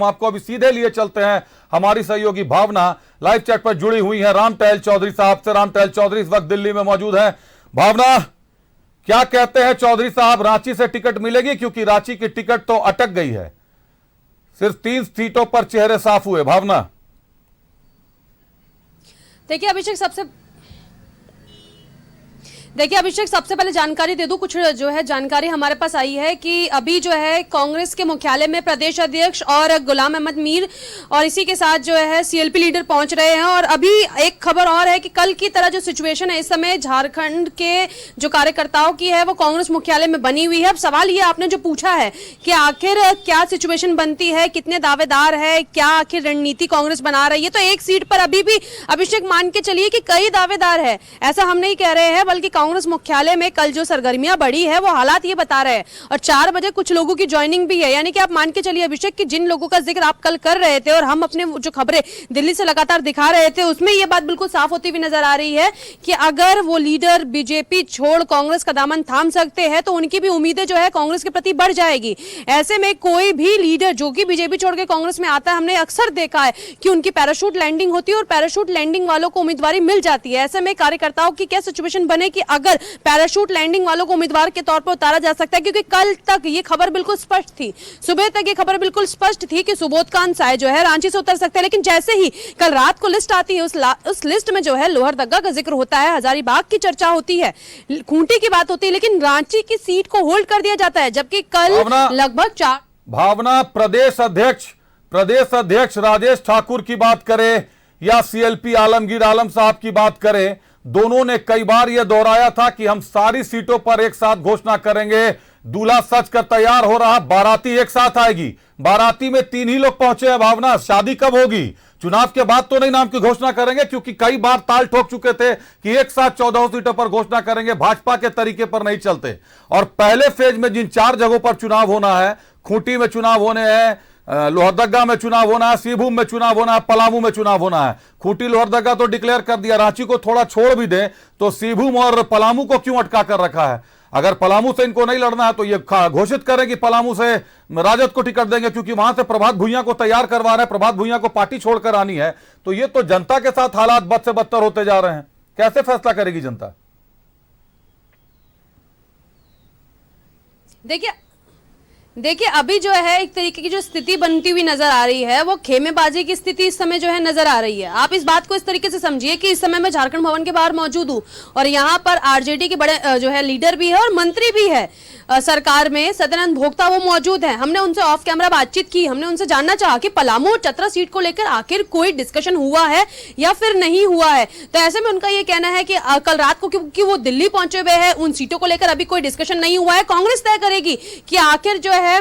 हम आपको अभी सीधे लिए चलते हैं। हमारी सहयोगी भावना लाइव चैट पर जुड़ी हुई है राम टहल चौधरी साहब से। राम टहल चौधरी इस वक्त दिल्ली में मौजूद है। भावना, क्या कहते हैं चौधरी साहब, रांची से टिकट मिलेगी? क्योंकि रांची की टिकट तो अटक गई है, सिर्फ 3 सीटों पर चेहरे साफ हुए। भावना, देखिए अभिषेक, सबसे पहले जानकारी दे दूं। कुछ जो है जानकारी हमारे पास आई है कि अभी जो है कांग्रेस के मुख्यालय में प्रदेश अध्यक्ष और गुलाम अहमद मीर और इसी के साथ जो है सीएलपी लीडर पहुंच रहे हैं। और अभी एक खबर और है कि कल की तरह जो सिचुएशन है इस समय झारखंड के जो कार्यकर्ताओं की है वो कांग्रेस मुख्यालय में बनी हुई है। अब सवाल ये आपने जो पूछा है कि आखिर क्या सिचुएशन बनती है, कितने दावेदार है, क्या आखिर रणनीति कांग्रेस बना रही है, तो एक सीट पर अभी भी अभिषेक मान के चलिए कि कई दावेदार है, ऐसा हम नहीं कह रहे हैं, बल्कि कांग्रेस मुख्यालय में कल जो सरगर्मियां बढ़ी है वो हालात ये बता रहे हैं। और 4 बजे कुछ लोगों की ज्वाइनिंग भी है, यानी कि आप मान के चलिए अभिषेक कि जिन लोगों का जिक्र आप कल कर रहे थे और हम अपने जो खबरें दिल्ली से लगातार दिखा रहे थे उसमें ये बात बिल्कुल साफ होती हुई नजर आ रही है कि अगर वो लीडर बीजेपी छोड़ कांग्रेस का दामन थाम सकते हैं तो उनकी भी उम्मीदें जो है कांग्रेस के प्रति बढ़ जाएगी। ऐसे में कोई भी लीडर जो कि बीजेपी छोड़ के कांग्रेस में आता है, हमने अक्सर देखा है कि उनकी पैराशूट लैंडिंग होती है और पैराशूट लैंडिंग वालों को उम्मीदवारी मिल जाती है। ऐसे में कार्यकर्ताओं की क्या सिचुएशन बने कि अगर पैराशूट लैंडिंग वालों को उम्मीदवार के तौर पर उतारा जा सकता है, क्योंकि कल तक ये खबर बिल्कुल स्पष्ट थी, सुबह तक ये खबर बिल्कुल स्पष्ट थी कि सुबोध कांत साय जो है रांची से उतर सकते हैं। लेकिन जैसे ही कल रात को लिस्ट आती है उस लिस्ट में जो है लोहरदगा का जिक्र होता है, हजारीबाग की चर्चा होती है, खूंटी की बात होती है, लेकिन रांची की सीट को होल्ड कर दिया जाता है। जबकि कल लगभग 4 भावना, प्रदेश अध्यक्ष राजेश ठाकुर की बात करें या सीएलपी आलमगीर आलम साहब की बात करें, दोनों ने कई बार यह दोहराया था कि हम सारी सीटों पर एक साथ घोषणा करेंगे। दूल्हा सच कर तैयार हो रहा, बाराती एक साथ आएगी। बाराती में 3 ही लोग पहुंचे हैं। भावना, शादी कब होगी? चुनाव के बाद तो नहीं नाम की घोषणा करेंगे, क्योंकि कई बार ताल ठोक चुके थे कि एक साथ 14 सीटों पर घोषणा करेंगे। भाजपा के तरीके पर नहीं चलते। और पहले फेज में जिन 4 जगहों पर चुनाव होना है, खूंटी में चुनाव होने हैं, लोहरदगा में चुनाव होना है, सिंहभूम में चुनाव होना है, पलामू में चुनाव होना है। खूंटी लोहरदगा तो डिक्लेयर कर दिया, रांची को थोड़ा छोड़ भी दें तो सिंहभूम और पलामू को क्यों अटका कर रखा है? अगर पलामू से इनको नहीं लड़ना है तो ये घोषित करें कि पलामू से राजद को टिकट देंगे, क्योंकि वहां से प्रभात भुइयां को तैयार करवा रहे हैं, प्रभात भुइयां को पार्टी छोड़कर आनी है। तो ये तो जनता के साथ हालात बद से बदतर होते जा रहे हैं। कैसे फैसला करेगी जनता? देखिए अभी जो है एक तरीके की जो स्थिति बनती हुई नजर आ रही है वो खेमेबाजी की स्थिति इस समय जो है नजर आ रही है। आप इस बात को इस तरीके से समझिए कि इस समय मैं झारखंड भवन के बाहर मौजूद हूँ और यहाँ पर आरजेडी के बड़े जो है लीडर भी है और मंत्री भी है सरकार में, सदानंद भोक्ता, वो मौजूद है। हमने उनसे ऑफ कैमरा बातचीत की, हमने उनसे जानना चाहा कि पलामू और चतरा सीट को लेकर आखिर कोई डिस्कशन हुआ है या फिर नहीं हुआ है। तो ऐसे में उनका ये कहना है कि कल रात को क्योंकि वो दिल्ली पहुंचे हुए हैं, उन सीटों को लेकर अभी कोई डिस्कशन नहीं हुआ है। कांग्रेस तय करेगी कि आखिर जो है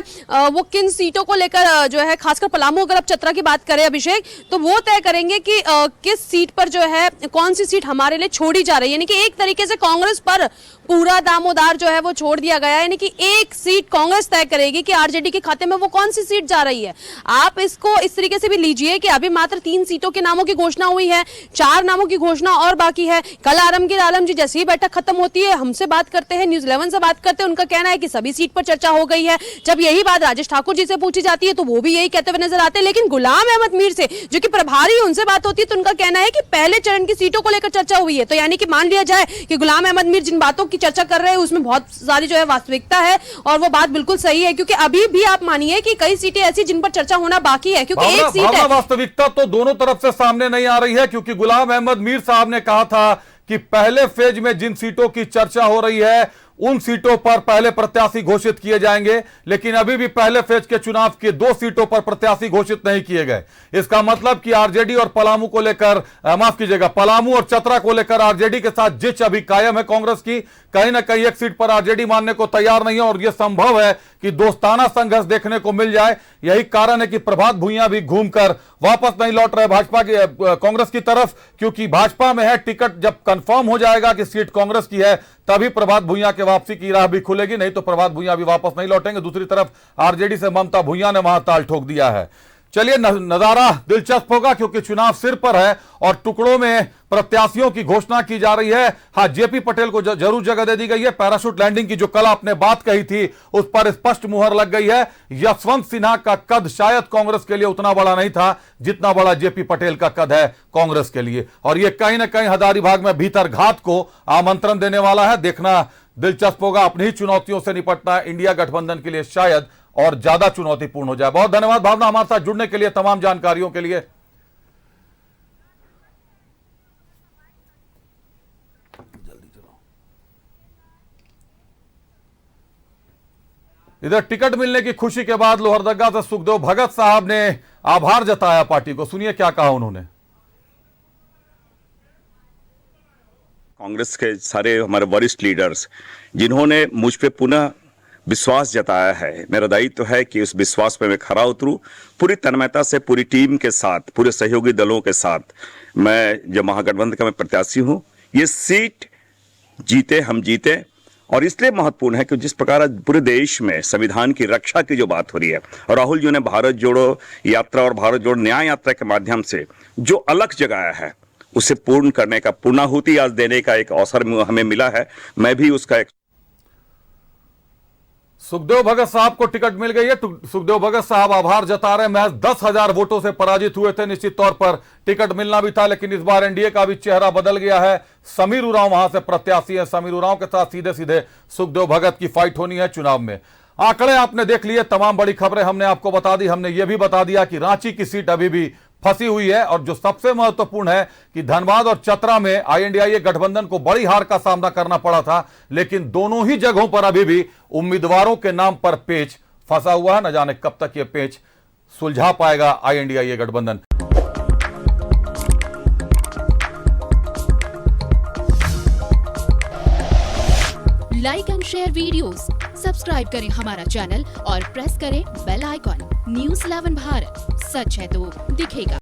वो किन सीटों को लेकर जो है, खासकर पलामू, अगर आप चतरा की बात करें अभिषेक, तो वो तय करेंगे कि किस सीट पर जो है कौन सी सीट हमारे लिए छोड़ी जा रही है। यानी कि एक तरीके से कांग्रेस पर पूरा दामोदार जो है वो छोड़ दिया गया है। यानी कि एक सीट कांग्रेस तय करेगी कि आरजेडी के खाते में वो कौन सी सीट जा रही है। आप इसको इस तरीके से भी लीजिए कि अभी मात्र 3 सीटों के नामों की घोषणा हुई है, 4 नामों की घोषणा और बाकी है। कल आलमगीर आलम जी जैसे ही बैठक खत्म होती है, हमसे बात करते हैं, न्यूज़ 11 से बात करते हैं, उनका कहना है कि सभी सीट पर चर्चा हो गई है। जब यही बात राजेश ठाकुर जी से पूछी जाती है तो वो भी यही कहते हुए नजर आते हैं। लेकिन गुलाम अहमद मीर से जो कि प्रभारी है, उनसे बात होती है तो उनका कहना है कि पहले चरण की सीटों को लेकर चर्चा हुई है। तो यानी कि मान लिया जाए कि गुलाम अहमद मीर जिन बातों की चर्चा कर रहे हैं उसमें बहुत सारी जो है वास्तविकता है और वो बात बिल्कुल सही है, क्योंकि अभी भी आप मानिए कि कई सीटें ऐसी जिन पर चर्चा होना बाकी है, क्योंकि एक सीट है। वास्तविकता तो दोनों तरफ से सामने नहीं आ रही है, क्योंकि गुलाम अहमद मीर साहब ने कहा था कि पहले फेज में जिन सीटों की चर्चा हो रही है उन सीटों पर पहले प्रत्याशी घोषित किए जाएंगे, लेकिन अभी भी पहले फेज के चुनाव के 2 सीटों पर प्रत्याशी घोषित नहीं किए गए। इसका मतलब कि आरजेडी और पलामू को लेकर, माफ कीजिएगा, पलामू और चतरा को लेकर आरजेडी के साथ जिच अभी कायम है कांग्रेस की। कहीं ना कहीं एक सीट पर आरजेडी मानने को तैयार नहीं है और यह संभव है कि दोस्ताना संघर्ष देखने को मिल जाए। यही कारण है कि प्रभात भुइयां भी घूमकर वापस नहीं लौट रहे भाजपा की, कांग्रेस की तरफ, क्योंकि भाजपा में है टिकट। जब कंफर्म हो जाएगा कि सीट कांग्रेस की है तभी प्रभात भुइयां के वापसी की राह भी खुलेगी, नहीं तो प्रभात भुइयां भी वापस नहीं लौटेंगे। दूसरी तरफ आरजेडी से ममता भुइयां ने वहां ताल ठोक दिया है। चलिए नजारा दिलचस्प होगा क्योंकि चुनाव सिर पर है और टुकड़ों में प्रत्याशियों की घोषणा की जा रही है। हाँ, जेपी पटेल को जरूर जगह दे दी गई है। पैराशूट लैंडिंग की जो कल आपने बात कही थी उस पर स्पष्ट मुहर लग गई है। यशवंत सिन्हा का कद शायद कांग्रेस के लिए उतना बड़ा नहीं था जितना बड़ा जेपी पटेल का कद है कांग्रेस के लिए, और यह कहीं ना कहीं हजारीबाग में भीतर घात को आमंत्रण देने वाला है। देखना दिलचस्प होगा। अपनी ही चुनौतियों से निपटना इंडिया गठबंधन के लिए शायद और ज्यादा चुनौतीपूर्ण हो जाए। बहुत धन्यवाद भावना हमारे साथ जुड़ने के लिए, तमाम जानकारियों के लिए। इधर टिकट मिलने की खुशी के बाद लोहरदगा से सुखदेव भगत साहब ने आभार जताया पार्टी को। सुनिए क्या कहा उन्होंने। कांग्रेस के सारे हमारे वरिष्ठ लीडर्स जिन्होंने मुझ पे पुनः विश्वास जताया है, मेरा दायित्व है कि उस विश्वास पे मैं खरा उतरूं पूरी तन्मयता से, पूरी टीम के साथ, पूरे सहयोगी दलों के साथ। मैं जब महागठबंधन का मैं प्रत्याशी हूं, ये सीट जीते हम जीते, और इसलिए महत्वपूर्ण है कि जिस प्रकार पूरे देश में संविधान की रक्षा की जो बात हो रही है, और राहुल जी ने भारत जोड़ो यात्रा और भारत जोड़ो न्याय यात्रा के माध्यम से जो अलख जगाया है उसे पूर्ण करने का, पूर्णाहुति आज देने का एक अवसर हमें मिला है। मैं भी उसका एक सुखदेव भगत साहब को टिकट मिल गई है। सुखदेव भगत साहब आभार जता रहे हैं। महज 10,000 वोटों से पराजित हुए थे। निश्चित तौर पर टिकट मिलना भी था, लेकिन इस बार एनडीए का भी चेहरा बदल गया है। समीर उरांव वहां से प्रत्याशी है। समीर उरांव के साथ सीधे सीधे सुखदेव भगत की फाइट होनी है चुनाव में। आंकड़े आपने देख लिए, तमाम बड़ी खबरें हमने आपको बता दी। हमने यह भी बता दिया कि रांची की सीट अभी भी फंसी हुई है, और जो सबसे महत्वपूर्ण है कि धनबाद और चतरा में आईएनडीआईए गठबंधन को बड़ी हार का सामना करना पड़ा था, लेकिन दोनों ही जगहों पर अभी भी उम्मीदवारों के नाम पर पेच फंसा हुआ है। न जाने कब तक यह पेच सुलझा पाएगा आईएनडीआईए गठबंधन। Like and share videos, subscribe करें हमारा चैनल और प्रेस करें बेल आइकॉन। न्यूज़ 11 भारत, सच है तो दिखेगा।